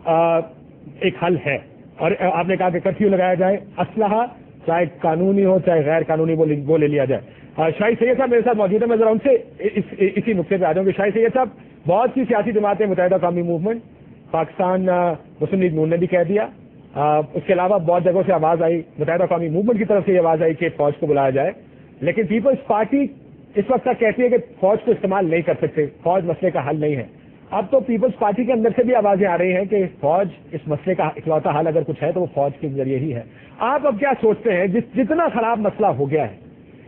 ایک حل ہے، اور آپ نے کہا کہ کرفیو لگایا جائے، اسلحہ چاہے قانونی ہو چاہے غیر قانونی وہ لے لیا جائے. شاہد سید صاحب میرے ساتھ موجود ہیں، میں ذرا ان سے اسی نقطے پہ آ جاؤں کہ شاہد سید صاحب، بہت سی سیاسی جماعتیں، متحدہ قومی موومنٹ، پاکستان مسلم لیگ نون نے بھی کہہ دیا، اس کے علاوہ بہت جگہوں سے آواز آئی، متحدہ قومی موومنٹ کی طرف سے یہ آواز آئی کہ فوج کو بلایا جائے، لیکن پیپلز پارٹی اس وقت تک کہتی ہے کہ فوج کو استعمال نہیں کر سکتے، فوج مسئلے کا حل نہیں ہے. اب تو پیپلز پارٹی کے اندر سے بھی آوازیں آ رہی ہیں کہ فوج اس مسئلے کا اکلوتا حل اگر کچھ ہے تو وہ فوج کے ذریعے ہی ہے. آپ اب کیا سوچتے ہیں جتنا خراب مسئلہ ہو گیا ہے،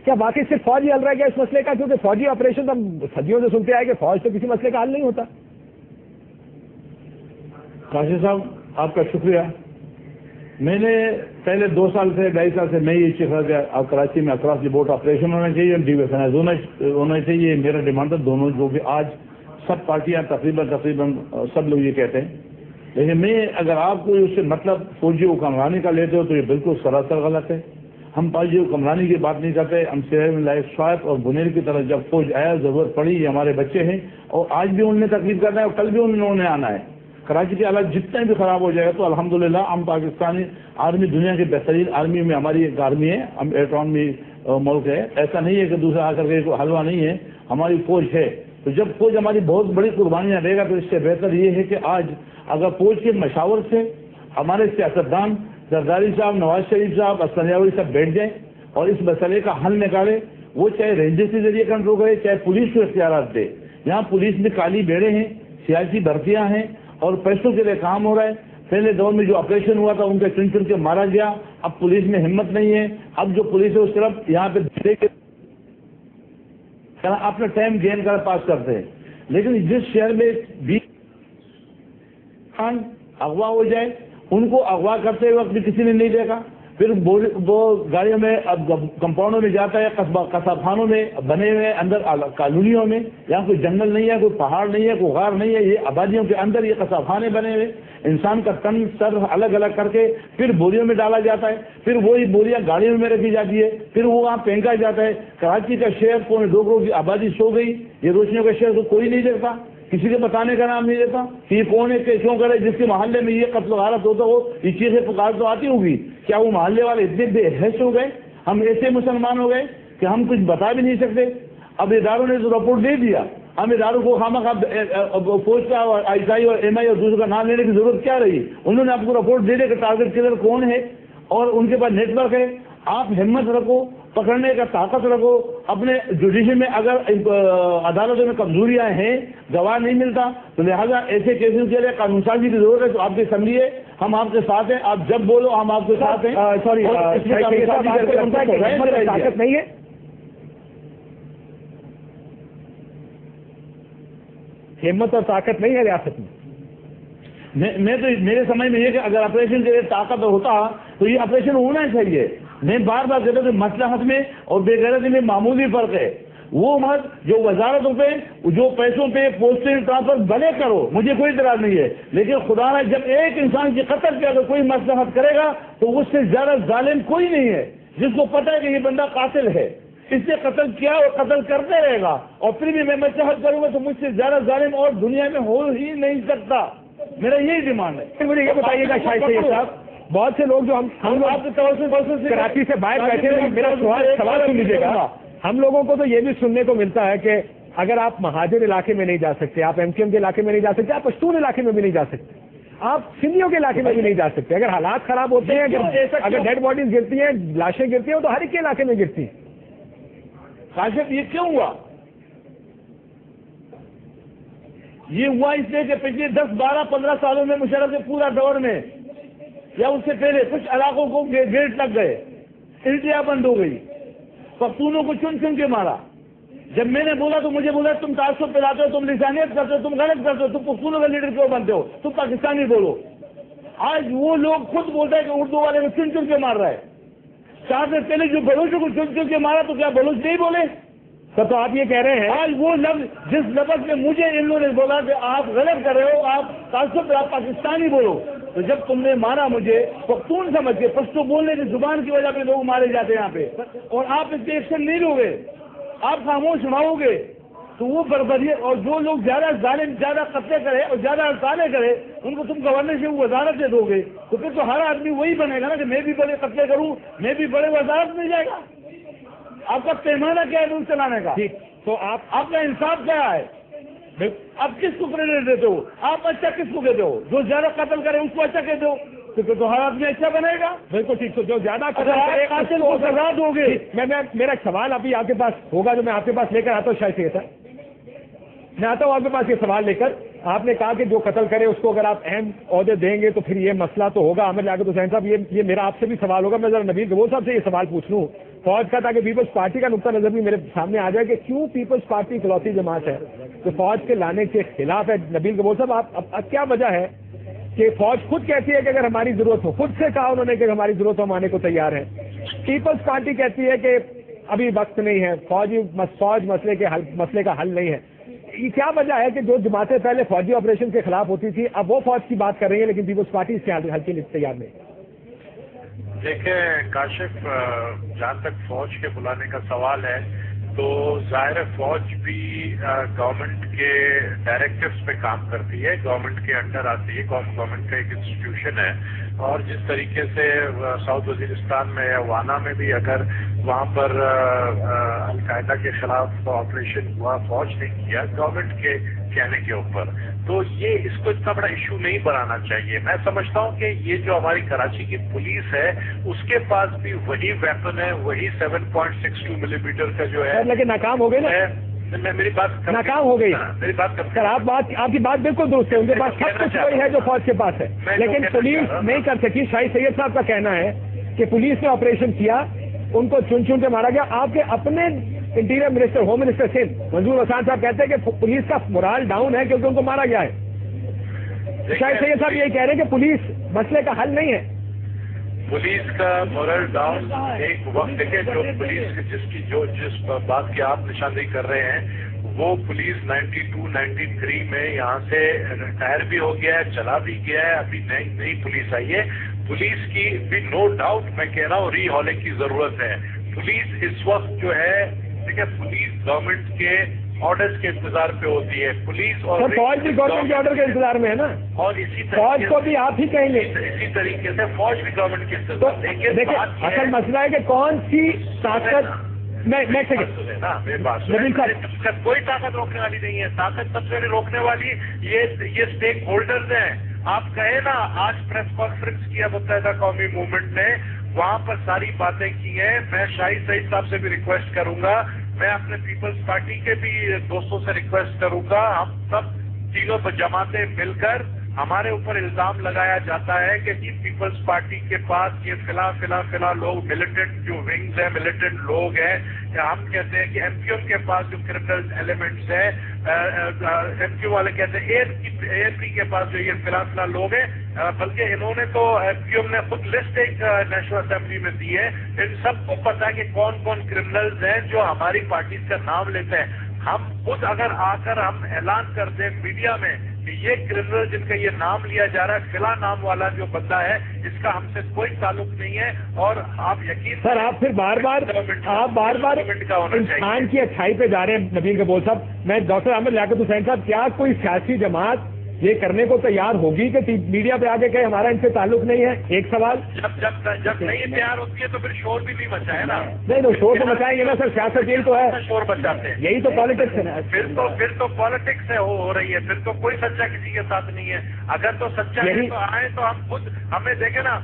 کیا واقعی صرف فوج ہی حل رہ گیا اس مسئلے کا؟ کیونکہ فوجی آپریشن ہم صدیوں سے سنتے آئے کہ فوج تو کسی مسئلے کا حل نہیں ہوتا. قاضی صاحب آپ کا شکریہ. میں نے پہلے 2 سال سے 2.5 سال سے میں یہ چیز کہ اب کراچی میں اکراس دی بورڈ آپریشن ہونا چاہیے، ڈی وی ایس ہونا چاہیے. میرا ڈیمانڈ تھا دونوں، جو کہ آج سب پارٹیاں تقریباً سب لوگ یہ کہتے ہیں. لیکن میں اگر آپ کو اس سے مطلب فوجی حکمرانی کا لیتے ہو تو یہ بالکل سراسر غلط ہے. ہم فوجی حکمرانی کی بات نہیں کرتے. ہم شہر میں لائف شوائب اور بنیر کی طرح جب فوج آیا، ضرورت پڑی، یہ ہمارے بچے ہیں اور آج بھی انہوں نے تکلیف کرنا ہے اور کل بھی انہوں نے آنا ہے. کراچی کے حالات جتنے بھی خراب ہو جائے گا تو الحمدللہ ہم پاکستانی آرمی دنیا کی بہترین آرمی میں ہماری ایک آرمی ہے، ہم ایٹمی ملک ہے. ایسا نہیں ہے کہ دوسرا آ کر کے کوئی حلوہ نہیں ہے، ہماری فوج ہے. تو جب فوج ہماری بہت بڑی قربانیاں دے گا تو اس سے بہتر یہ ہے کہ آج اگر فوج کے مشاور سے ہمارے سیاستدان زرداری صاحب، نواز شریف صاحب، اسفندیاوی صاحب بیٹھ جائیں اور اس مسئلے کا حل نکالے. وہ چاہے رینجر کے ذریعے کنٹرول کرے، چاہے پولیس کو اختیارات دے. یہاں پولیس میں کالی بیڑے ہیں، سیاسی بھرتیاں ہیں اور پیسوں کے لیے کام ہو رہا ہے. پہلے دور میں جو آپریشن ہوا تھا ان کے چن کے مارا گیا. اب پولیس میں ہمت نہیں ہے. اب جو پولیس ہے اس طرف یہاں پہ اپنا ٹائم گین کر پاس کرتے ہیں. لیکن جس شہر میں 20 خان اغوا ہو جائے، ان کو اغوا کرتے وقت بھی کسی نے نہیں دیکھا. پھر وہ گاڑیوں میں اب کمپاؤنڈوں میں جاتا ہے، قصاب خانوں میں بنے ہوئے اندر کالونیوں میں. یہاں کوئی جنگل نہیں ہے، کوئی پہاڑ نہیں ہے، کوئی غار نہیں ہے. یہ آبادیوں کے اندر یہ قصاب خانے بنے ہوئے. انسان کا تن سر الگ الگ کر کے پھر بوریوں میں ڈالا جاتا ہے. پھر وہی بوریاں گاڑیوں میں رکھی جاتی ہے. پھر وہ وہاں پھینکا جاتا ہے. کراچی کا شہر 2.25 کروڑ کی آبادی سو گئی. یہ روشنیوں کا شہر کو کوئی نہیں دیکھتا، کسی کے بتانے کا نام نہیں دیتا کہ یہ کون ہے، کیسوں کرے. جس کے محلے میں یہ قتل و غارت ہوتا ہو، یہ چیزیں پکار تو آتی ہوگی. کیا وہ محلے والے اتنے بے حیث ہو گئے، ہم ایسے مسلمان ہو گئے کہ ہم کچھ بتا بھی نہیں سکتے؟ اب اداروں نے تو رپورٹ دے دیا. ہم اداروں کو خامخواہ فوج کا اور آئی ایس آئی اور ایم آئی اور دوسروں کا نام لینے کی ضرورت کیا رہی؟ انہوں نے آپ کو رپورٹ دے دیا کہ ٹارگیٹ کلر کون ہے اور ان کے پاس نیٹ ورک ہے. آپ ہمت رکھو، پکڑنے کا طاقت رکھو. اپنے جوڈیشن میں اگر عدالتوں میں کمزوریاں ہیں، گواہ نہیں ملتا، تو لہٰذا ایسے کیسوں کے لیے قانون سازی کی ضرورت ہے. تو آپ کی اسمبلی ہے، ہم آپ کے ساتھ ہیں. آپ جب بولو ہم آپ کے ساتھ ہیں. سوری، طاقت نہیں ہے، ہمت اور طاقت نہیں ہے ریاست میں. میں تو میرے سمجھ میں یہ کہ اگر آپریشن کے لیے طاقت ہوتا تو یہ آپریشن ہونا چاہیے. میں بار بار کہتا ہوں کہ مصلحت میں اور بے غیرتی میں معمولی فرق ہے. وہ مت جو وزارتوں پہ، جو پیسوں پہ پوسٹنگ ٹرانسفر بھلے کرو، مجھے کوئی اعتراض نہیں ہے. لیکن خدا نہ جب ایک انسان کی قتل کی اگر کوئی مصلحت کرے گا تو اس سے زیادہ ظالم کوئی نہیں ہے. جس کو پتہ ہے کہ یہ بندہ قاتل ہے، اس نے قتل کیا اور قتل کرتے رہے گا، اور پھر بھی میں مصلحت کروں گا تو مجھ سے زیادہ ظالم اور دنیا میں ہو ہی نہیں سکتا. میرا یہی ڈیمانڈ ہے. مجھے یہ بتائیے گا شاہد سید صاحب، بہت سے لوگ جو ہم آپ کے توسط سے کراچی سے باہر بیٹھے ہوئے، میرا سوال سن لیجیے گا. ہم لوگوں کو تو یہ بھی سننے کو ملتا ہے کہ اگر آپ مہاجر علاقے میں نہیں جا سکتے، آپ ایم کیو ایم کے علاقے میں نہیں جا سکتے، آپ پشتون علاقے میں بھی نہیں جا سکتے، آپ سندھیوں کے علاقے میں بھی نہیں جا سکتے. اگر حالات خراب ہوتے ہیں، اگر ڈیڈ باڈیز گرتی ہیں، لاشیں گرتی ہیں تو ہر ایک کے علاقے میں گرتی ہیں. کاشف یہ کیوں ہوا؟ یہ ہوا اس لیے کہ پچھلے 10 12 15 سالوں میں مشرف کے پورا دور میں یا اس سے پہلے کچھ علاقوں کو گیٹ لگ گئے، الٹیاں بند ہو گئی، پختونوں کو چن چن کے مارا. جب میں نے بولا تو مجھے بولا تم تعصب پھیلاتے ہو، تم لسانیت کرتے ہو، تم غلط کرتے ہو، تم پختونوں کا لیڈر کیوں بنتے ہو، تم پاکستانی بولو. آج وہ لوگ خود بولتے ہیں کہ اردو والے کو چن چن کے مار رہا ہے. 4 سے پہلے جو بلوچوں کو چن چن کے مارا تو کیا بلوچ نہیں بولے؟ سر تو آپ یہ کہہ رہے ہیں آج وہ لفظ جس لفظ میں مجھے ان لوگوں نے بولا کہ آپ غلط کر رہے ہو، آپ تعصب پہ آپ پاکستانی بولو، تو جب تم نے مارا مجھے پختون سمجھ کے، پشتو بولنے کی زبان کی وجہ پہ لوگ مارے جاتے ہیں یہاں پہ، اور آپ اس پہ ایکشن نہیں لو گے، آپ خاموش رہو گے، تو وہ بربریت اور جو لوگ زیادہ ظالم زیادہ قتلے کرے اور زیادہ ہڑتالیں کرے ان کو تم گورنر سے وزارت دے دو گے تو پھر تو ہر آدمی وہی بنے گا نا کہ میں بھی بڑے قتلے کروں میں بھی بڑے وزارت مل جائے گا. آپ کا پیمانہ کیا ہے روز چلانے کا؟ تو آپ کا انصاف کیا ہے؟ آپ کس کو کریڈٹ دیتے ہو؟ آپ اچھا کس کو کہتے ہو؟ جو زیادہ قتل کرے اس کو اچھا کہتے ہو تو ہر آدمی اچھا بنے گا. بالکل ٹھیک. تو جو زیادہ قاتل کو سزا دو گے. میرا ایک سوال ابھی آپ کے پاس ہوگا جو میں آپ کے پاس لے کر آتا ہوں. شاید سے میں آتا ہوں آپ کے پاس یہ سوال لے کر. آپ نے کہا کہ جو قتل کرے اس کو اگر آپ اہم عہدے دیں گے تو پھر یہ مسئلہ تو ہوگا. عامر لیاقت حسین صاحب یہ میرا آپ سے بھی سوال ہوگا. میں ذرا نبیل گبور صاحب سے یہ سوال پوچھ لوں فوج کا تاکہ پیپلز پارٹی کا نقطہ نظر بھی میرے سامنے آ جائے کہ کیوں پیپلز پارٹی اکلوتی جماعت ہے جو فوج کے لانے کے خلاف ہے. نبیل گبور صاحب آپ کیا وجہ ہے کہ فوج خود کہتی ہے کہ اگر ہماری ضرورت ہو, خود سے کہا انہوں نے کہ ہماری ضرورت ہو ہم آنے کو تیار ہیں. پیپلز پارٹی کہتی ہے کہ ابھی وقت نہیں ہے, فوج مسئلے کا حل نہیں ہے. یہ کیا وجہ ہے کہ جو جماعتیں پہلے فوجی آپریشن کے خلاف ہوتی تھی اب وہ فوج کی بات کر رہی ہیں لیکن پیپلز پارٹی اس کے حل کے لیے تیار نہیں؟ دیکھیں کاشف, جہاں تک فوج کے بلانے کا سوال ہے تو ظاہر فوج بھی گورنمنٹ کے ڈائریکٹیوز پہ کام کرتی ہے, گورنمنٹ کے انڈر آتی ہے, گورنمنٹ کا ایک انسٹیٹیوشن ہے. اور جس طریقے سے ساؤتھ وزیرستان میں یا وانا میں بھی اگر وہاں پر القاعدہ کے خلاف آپریشن ہوا فوج نے کیا گورنمنٹ کے کہنے کے اوپر, تو یہ اس کو اتنا بڑا ایشو نہیں بنانا چاہیے. میں سمجھتا ہوں کہ یہ جو ہماری کراچی کی پولیس ہے اس کے پاس بھی وہی ویپن ہے, وہی 7.62 ملی میٹر کا جو ہے, لیکن ناکام ہو گئی نا. میری بات ناکام ہو گئی. میری بات سر آپ کی بات بالکل درست ہے, ان کے پاس سب کچھ وہی ہے جو فوج کے پاس ہے لیکن پولیس نہیں کر سکی. شاہد سید صاحب کا کہنا ہے کہ پولیس نے آپریشن کیا, ان کو چن کے مارا گیا. آپ کے اپنے interior minister home minister Sindh Manzoor Hussain sahib کہتے ہیں کہ پولیس کا مورال ڈاؤن ہے کیونکہ ان کو مارا گیا ہے. شاہد سید صاحب یہی کہہ رہے ہیں کہ پولیس مسئلے کا حل نہیں ہے. پولیس کا مورل ڈاؤن ایک وقت دیکھیں جو پولیس جس بات کی آپ نشاندہی کر رہے ہیں وہ پولیس 92-93 میں یہاں سے ریٹائر بھی ہو گیا ہے, چلا بھی گیا ہے, ابھی نئی پولیس آئی ہے. پولیس کی بھی نو ڈاؤٹ میں کہہ رہا ہوں ری ہالنگ کی ضرورت ہے. پولیس اس وقت جو ہے دیکھیں پولیس گورنمنٹ کے آرڈرز کے انتظار پہ ہوتی ہے. پولیس اور فوج بھی گورنمنٹ کے آرڈر کے انتظار میں ہے نا, اور اسی فوج کو بھی آپ ہی کہیں گے. اسی طریقے سے فوج بھی گورنمنٹ کے انتظار. دیکھیں اصل مسئلہ ہے کہ کون سی طاقت کوئی طاقت روکنے والی نہیں ہے. طاقت سب سے روکنے والی یہ اسٹیک ہولڈرز ہیں. آپ کہیں نا آج پریس کانفرنس کیا متحدہ قومی موومنٹ نے, وہاں پر ساری باتیں کی ہیں. میں شاہد سعید صاحب سے بھی ریکویسٹ کروں گا, میں اپنے پیپلز پارٹی کے بھی دوستوں سے ریکویسٹ کروں گا, ہم سب تینوں جماعتیں مل کر ہمارے اوپر الزام لگایا جاتا ہے کہ جی پیپلز پارٹی کے پاس یہ فلاں لوگ ملیٹنٹ جو ونگز ہیں ملیٹنٹ لوگ ہیں. ہم کہتے ہیں کہ ایم کیو ایم کے پاس جو کرمنل ایلیمنٹس ہیں, ایم کیو والے کہتے ہیں اے ایف پی کے پاس جو یہ فلاں لوگ ہیں, بلکہ انہوں نے تو ایم کیو ایم نے خود لسٹ ایک نیشنل اسمبلی میں دی ہے. ان سب کو پتا ہے کہ کون کون کرمنلز ہیں جو ہماری پارٹیز کا نام لیتے ہیں. ہم خود اگر آ کر ہم اعلان کر دیں میڈیا میں کہ یہ کرمنل جن کا یہ نام لیا جا رہا ہے فلاں نام والا جو بندہ ہے اس کا ہم سے کوئی تعلق نہیں ہے, اور آپ یقین سر آپ پھر بار بار انسان کی اچھائی پہ جا رہے ہیں. نبیل گبور صاحب, میں ڈاکٹر عامر لیاقت حسین صاحب, کیا کوئی سیاسی جماعت یہ کرنے کو تیار ہوگی کہ میڈیا پہ آگے کہ ہمارا ان سے تعلق نہیں ہے؟ ایک سوال. جب نہیں تیار ہوتی ہے تو پھر شور بھی نہیں مچا ہے نا. نہیں تو شور تو مچائیں گے نا سر, سیاست یہی تو ہے, شور مچاتے ہیں, یہی تو پالیٹکس ہے نا. پھر تو پالیٹکس ہو رہی ہے, پھر تو کوئی سچا کسی کے ساتھ نہیں ہے. اگر تو سچا ہے تو آئے تو ہم خود ہمیں دیکھیں نا.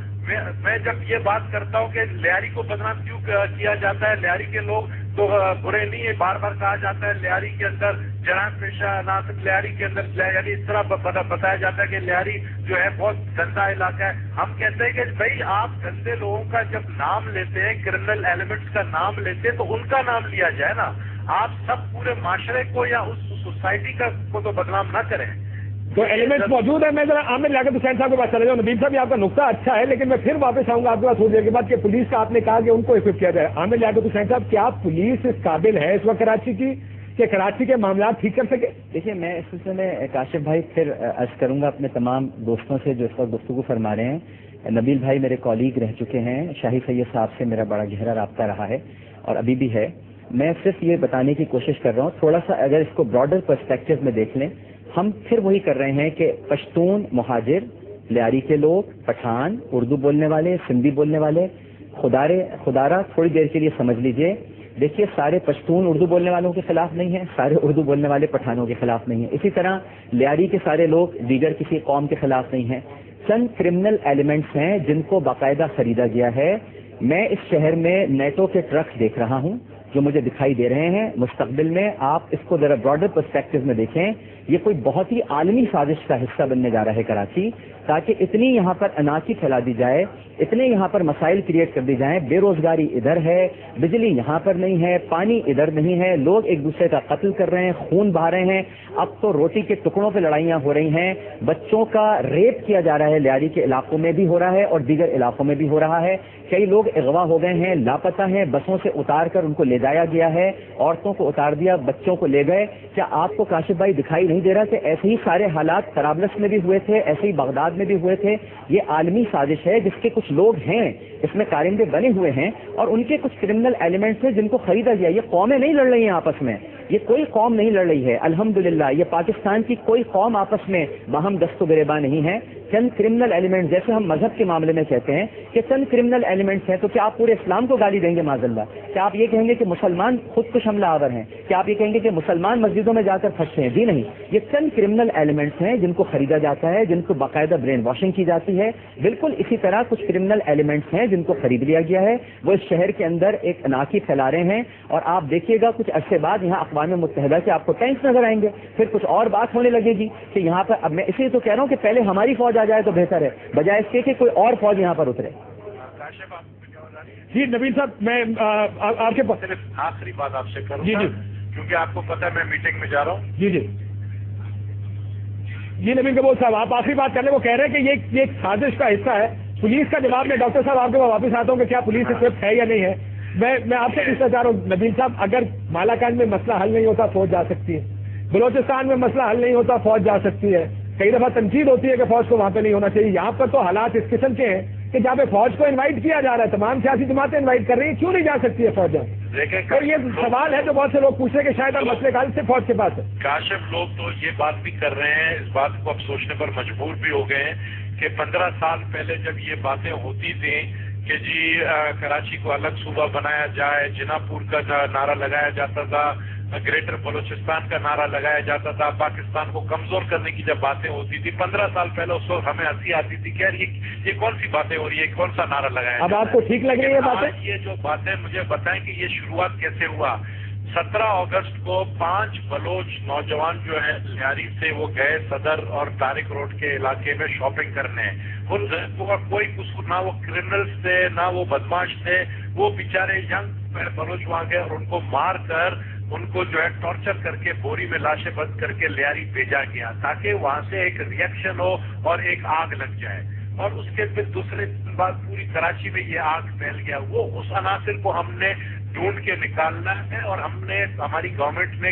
میں جب یہ بات کرتا ہوں کہ لیاری کو بدنام کیوں کیا جاتا ہے, لیاری کے لوگ تو برے نہیں ہے, بار بار کہا جاتا ہے لیاری کے اندر جرائم پیشہ ناصر, لیاری کے اندر یعنی اس طرح بتایا جاتا ہے کہ لیاری جو ہے بہت گندا علاقہ ہے. ہم کہتے ہیں کہ بھائی آپ گندے لوگوں کا جب نام لیتے ہیں, کرمنل ایلیمنٹس کا نام لیتے ہیں تو ان کا نام لیا جائے نا. آپ سب پورے معاشرے کو یا اس سوسائٹی کو تو بدنام نہ کریں. تو ایلیمنٹس موجود ہیں. میں ذرا عامر لیاقت حسین صاحب کے پاس چلے جاؤں. نبیل صاحب آپ کا نقطہ اچھا ہے, لیکن میں پھر واپس آؤں گا آپ کے پاس تھوڑی دیر کے بعد کہ پولیس کا آپ نے کہا کہ ان کو اکوپ کیا جائے. عامر لیاقت حسین صاحب, کیا پولیس اس قابل ہے اس وقت کراچی کی کہ کراچی کے معاملات ٹھیک کر سکے؟ دیکھیے میں اس سلسلے میں کاشف بھائی پھر عرض کروں گا اپنے تمام دوستوں سے جو اس وقت گفتگو فرما رہے ہیں. نبیل بھائی میرے کالیگ رہ چکے ہیں, شاہد سید صاحب سے میرا بڑا گہرا رابطہ رہا ہے اور ابھی بھی ہے, میں صرف یہ بتانے کی کوشش کر رہا ہوں، تھوڑا سا اگر اس کو براڈر پرسپیکٹو میں دیکھ لیں، ہم پھر وہی کر رہے ہیں کہ پشتون مہاجر، لیاری کے لوگ، پٹھان، اردو بولنے والے، سندھی بولنے والے، خدارہ تھوڑی دیر کے لیے سمجھ لیجئے، دیکھیے سارے پشتون اردو بولنے والوں کے خلاف نہیں ہیں، سارے اردو بولنے والے پٹھانوں کے خلاف نہیں ہیں، اسی طرح لیاری کے سارے لوگ دیگر کسی قوم کے خلاف نہیں ہیں۔ چند کرمنل ایلیمنٹس ہیں جن کو باقاعدہ خریدا گیا ہے۔ میں اس شہر میں نیٹو کے ٹرکس دیکھ رہا ہوں جو مجھے دکھائی دے رہے ہیں، مستقبل میں آپ اس کو ذرا براڈر پرسپیکٹو میں دیکھیں، یہ کوئی بہت ہی عالمی سازش کا حصہ بننے جا رہا ہے کراچی، تاکہ اتنی یہاں پر اناکی پھیلا دی جائے، اتنے یہاں پر مسائل کریٹ کر دی جائیں، بے روزگاری ادھر ہے، بجلی یہاں پر نہیں ہے، پانی ادھر نہیں ہے، لوگ ایک دوسرے کا قتل کر رہے ہیں، خون بہا رہے ہیں، اب تو روٹی کے ٹکڑوں پہ لڑائیاں ہو رہی ہیں، بچوں کا ریپ کیا جا رہا ہے، لیاری کے علاقوں میں بھی ہو رہا ہے اور دیگر علاقوں میں بھی ہو رہا ہے، کئی لوگ اغوا ہو گئے ہیں، لاپتہ ہیں، بسوں سے اتار کر ان کو لے جایا گیا ہے، عورتوں کو اتار دیا، بچوں کو لے گئے۔ کیا آپ کو کاشف بھائی دکھائی نہیں دے رہا کہ ایسے ہی سارے حالات طرابلس میں بھی ہوئے تھے، ایسے ہی بغداد میں بھی ہوئے تھے؟ یہ عالمی سازش ہے جس کے کچھ لوگ ہیں اس میں کارندے بنے ہوئے ہیں اور ان کے کچھ کرمنل ایلیمنٹس ہیں جن کو خریدا گیا۔ یہ قومیں نہیں لڑ رہی ہیں آپس میں، یہ کوئی قوم نہیں لڑ رہی ہے، الحمدللہ یہ پاکستان کی کوئی قوم آپس میں باہم دست و گریباں نہیں ہے۔ چند کرمنل ایلیمنٹس، جیسے ہم مذہب کے معاملے میں کہتے ہیں کہ چند کرمنل ایلیمنٹس ہیں، تو کیا آپ پورے اسلام کو گالی دیں گے معاذ اللہ؟ کیا آپ یہ کہیں گے کہ مسلمان خود کش حملہ آور ہیں؟ کیا آپ یہ کہیں گے کہ مسلمان مسجدوں میں جا کر پھنسے ہیں؟ جی نہیں، یہ چند کرمنل ایلیمنٹس ہیں جن کو خریدا جاتا ہے، جن کو باقاعدہ برین واشنگ کی جاتی ہے۔ بالکل اسی طرح کچھ کرمنل ایلیمنٹس ہیں جن کو خرید لیا گیا ہے، وہ اس شہر کے اندر ایک اناکی پھیلا رہے ہیں، اور آپ دیکھیے گا کچھ عرصے بعد یہاں اقوام متحدہ کے آپ کو ٹینکس نظر آئیں گے، پھر کچھ اور بات ہونے لگے گی کہ یہاں پر، اب میں اس لیے تو کہہ رہا ہوں کہ پہلے ہماری فوج آ جائے تو بہتر ہے، بجائے اس کے کہ کوئی اور فوج یہاں پر اترے۔ جی نبیل صاحب، میں آپ کے پاس صرف آخری بات آپ سے کروں جی گا، جی کیونکہ آپ کو پتہ ہے میں میٹنگ میں جا رہا ہوں۔ جی جی جی نبیل کبول صاحب، آپ آخری بات کر لیں۔ وہ کہہ رہے ہیں کہ یہ ایک سازش کا حصہ ہے۔ پولیس کا جواب میں ڈاکٹر صاحب آپ کے پاس واپس آتا ہوں کہ کیا پولیس اکوپڈ ہے یا نہیں ہے۔ میں آپ سے پوچھنا چاہ رہا ہوں نبیل صاحب، اگر مالاکنڈ میں مسئلہ حل نہیں ہوتا فوج جا سکتی ہے، بلوچستان میں مسئلہ حل نہیں ہوتا فوج جا سکتی ہے، کئی دفعہ تنقید ہوتی ہے کہ فوج کو وہاں پہ نہیں ہونا چاہیے، یہاں پر تو حالات اس قسم کے ہیں کہ جہاں پہ فوج کو انوائٹ کیا جا رہا ہے، تمام سیاسی جماعتیں انوائٹ کر رہی ہیں، کیوں نہیں جا سکتی ہے فوج؟ اور یہ سوال ہے جو بہت سے لوگ پوچھ رہے ہیں کہ شاید اب مسئلے کا حل سے فوج کے پاس ہے۔ کاشف لوگ تو یہ بات بھی کر رہے ہیں، اس بات کو اب سوچنے پر مجبور بھی ہو گئے ہیں کہ 15 سال پہلے جب یہ باتیں ہوتی تھیں کہ جی کراچی کو الگ صوبہ بنایا جائے، جنا پور کا نعرہ لگایا جاتا تھا، گریٹر بلوچستان کا نعرہ لگایا جاتا تھا، پاکستان کو کمزور کرنے کی جب باتیں ہوتی تھی 15 سال پہلے، اس وقت ہمیں ہنسی آتی تھی کہ یار یہ کون سی باتیں ہو رہی ہے، کون سا نعرہ لگایا اب آپ کو ٹھیک لگ رہی ہے باتیں؟ یہ جو باتیں مجھے بتائیں کہ یہ شروعات کیسے ہوا۔ 17 اگست کو 5 بلوچ نوجوان جو ہیں لیاری سے وہ گئے صدر اور طارق روڈ کے علاقے میں شاپنگ کرنے، ان کا کوئی قصور نہ وہ کرمنلز تھے نہ وہ بدماش تھے، وہ بیچارے ینگ بلوچ وہاں گئے اور ان کو مار کر ان کو جو ہے ٹارچر کر کے بوری میں لاشیں بند کر کے لیاری بھیجا گیا تاکہ وہاں سے ایک ریئیکشن ہو اور ایک آگ لگ جائے، اور اس کے پھر دوسرے دن بعد پوری کراچی میں یہ آگ پھیل گیا۔ وہ اس عناصر کو ہم نے ڈھونڈ کے نکالنا ہے اور ہم نے ہماری گورنمنٹ نے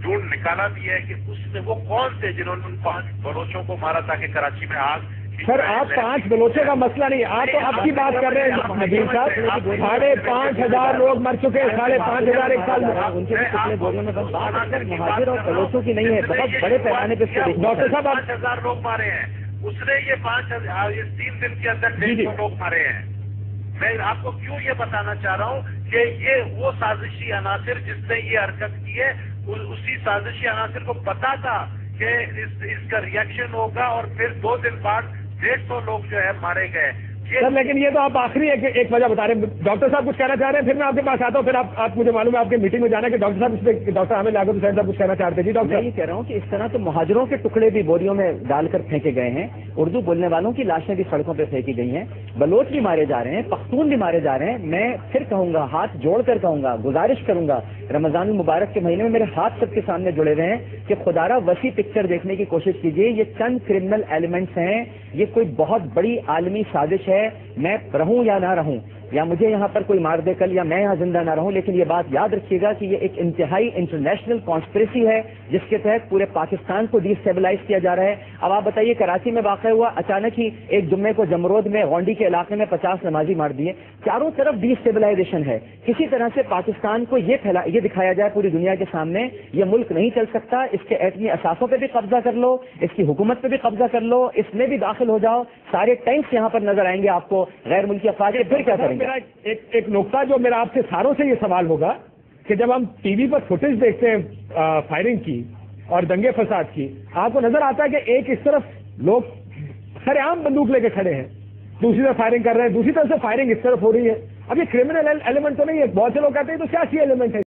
ڈھونڈ نکالا بھی ہے کہ اس میں وہ کون تھے جنہوں نے ان 5 بلوچوں کو مارا تاکہ کراچی میں آگ۔ سر آپ 5 بلوچوں کا مسئلہ نہیں، آپ تو اب کی بات کر رہے ہیں نبیل صاحب، 5,500 لوگ مر چکے ہیں، 5,500 ایک سال میں۔ ان کے پچھلے بولیوں میں بس بات مہاجر اور بلوچوں کی نہیں ہے، بہت بڑے پیمانے پہ ڈاکٹر صاحب 5,000 لوگ مارے ہیں، اس نے یہ 5,000 اس 3 دن کے اندر 150 لوگ مارے ہیں۔ میں آپ کو کیوں یہ بتانا چاہ رہا ہوں کہ یہ وہ سازشی عناصر جس نے یہ حرکت کی ہے، اسی سازشی عناصر کو پتا تھا کہ اس کا ریئیکشن ہوگا اور پھر 2 دن بعد 150 لوگ جو ہے مارے گئے۔ سر لیکن یہ تو آپ آخری ایک وجہ بتا رہے ہیں۔ ڈاکٹر صاحب کچھ کہنا چاہ رہے ہیں، پھر میں آپ کے پاس آتا ہوں، پھر آپ مجھے معلوم ہے آپ کے میٹنگ میں جانا ہے کہ ڈاکٹر صاحب اس پہ ڈاکٹر حامد لاگو حسین صاحب کچھ کہنا چاہتے ہیں۔ جی ڈاکٹر، میں یہ کہہ رہا ہوں کہ اس طرح تو مہاجروں کے ٹکڑے بھی بوریوں میں ڈال کر پھینکے گئے ہیں، اردو بولنے والوں کی لاشیں بھی سڑکوں پہ پھینکی گئی ہیں، بلوچ بھی مارے جا رہے ہیں، پختون بھی مارے جا رہے ہیں۔ میں پھر کہوں گا، ہاتھ جوڑ کر کہوں گا، گزارش کروں گا، رمضان المبارک کے مہینے میں میرے ہاتھ سب کے سامنے جڑے ہوئے ہیں کہ خدارہ وسیع پکچر دیکھنے کی کوشش کیجیے۔ یہ چند کرمنل ایلیمنٹس ہیں، یہ کوئی بہت بڑی عالمی سازش ہے۔ میں رہوں یا نہ رہوں، یا مجھے یہاں پر کوئی مار دے کل یا میں یہاں زندہ نہ رہوں، لیکن یہ بات یاد رکھیے گا کہ یہ ایک انتہائی انٹرنیشنل کانسپریسی ہے جس کے تحت پورے پاکستان کو ڈی اسٹیبلائز کیا جا رہا ہے۔ اب آپ بتائیے کراچی میں واقع ہوا، اچانک ہی ایک جمعے کو جمرود میں غونڈی کے علاقے میں 50 نمازی مار دیے، چاروں طرف ڈی اسٹیبلائزیشن ہے۔ کسی طرح سے پاکستان کو یہ دکھایا جائے پوری دنیا کے سامنے یہ ملک نہیں چل سکتا، اس کے ایٹمی اثاثوں پہ بھی قبضہ کر لو، اس کی حکومت پہ بھی قبضہ کر لو، اس میں بھی داخل ہو جاؤ، سارے ٹینکس یہاں پر نظر آئیں گے آپ کو، غیر ملکی افواج، پھر کیا کریں گے؟ ایک نقطہ جو میرا آپ سے ساروں سے یہ سوال ہوگا کہ جب ہم ٹی وی پر فوٹیج دیکھتے ہیں فائرنگ کی اور دنگے فساد کی، آپ کو نظر آتا ہے کہ ایک اس طرف لوگ سر عام بندوق لے کے کھڑے ہیں، دوسری طرف فائرنگ کر رہے ہیں، دوسری طرف سے فائرنگ اس طرف ہو رہی ہے۔ اب یہ کرمنل ایلیمنٹ تو نہیں ہے، بہت سے لوگ کہتے ہیں تو سیاسی ایلیمنٹ ہے۔